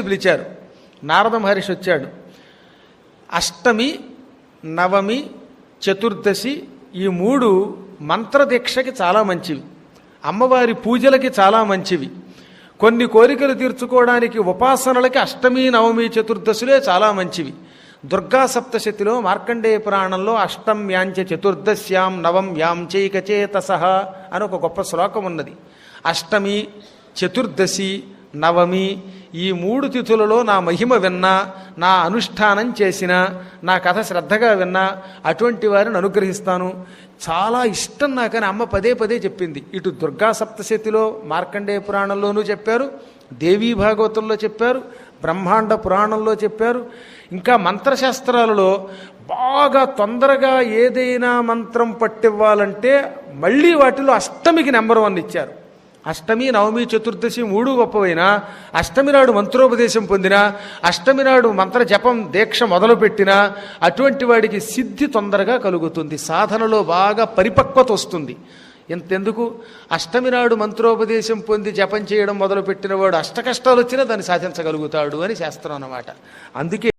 పిలిచారు. నారద మహర్షి వచ్చాడు. అష్టమి, నవమి, చతుర్దశి ఈ మూడు మంత్రదీక్షకి చాలా మంచివి, అమ్మవారి పూజలకి చాలా మంచివి. కొన్ని కోరికలు తీర్చుకోవడానికి ఉపాసనలకి అష్టమి, నవమి, చతుర్దశులే చాలా మంచివి. దుర్గా సప్తశతిలో మార్కండేయ పురాణంలో అష్టమ్యాంచ చతుర్దశ్యాం నవం యాంచైకచేతసః అని ఒక గొప్ప శ్లోకం ఉన్నది. అష్టమి, చతుర్దశి, నవమి ఈ మూడు తిథులలో నా మహిమ విన్నా, నా అనుష్ఠానం చేసిన, నా కథ శ్రద్ధగా విన్నా అటువంటి వారిని అనుగ్రహిస్తాను. చాలా ఇష్టం నాకని అమ్మ పదే పదే చెప్పింది. ఇటు దుర్గా సప్తశతిలో మార్కండేయ పురాణంలోనూ చెప్పారు, దేవీ భాగవతంలో చెప్పారు, బ్రహ్మాండ పురాణంలో చెప్పారు. ఇంకా మంత్రశాస్త్రాలలో బాగా తొందరగా ఏదైనా మంత్రం పట్టివ్వాలంటే మళ్ళీ వాటిలో అష్టమికి నెంబర్ 1 ఇచ్చారు. అష్టమి, నవమి, చతుర్దశి మూడు గొప్పవైనా అష్టమి నాడు మంత్రోపదేశం పొందినా, అష్టమి నాడు మంత్ర జపం దీక్ష మొదలుపెట్టినా అటువంటి వాడికి సిద్ధి తొందరగా కలుగుతుంది, సాధనలో బాగా పరిపక్వత వస్తుంది. ఎంతెందుకు అష్టమి నాడు మంత్రోపదేశం పొంది జపం చేయడం మొదలుపెట్టిన వాడు అష్టకష్టాలు వచ్చినా దాన్ని సాధించగలుగుతాడు అని శాస్త్రం అన్నమాట. అందుకే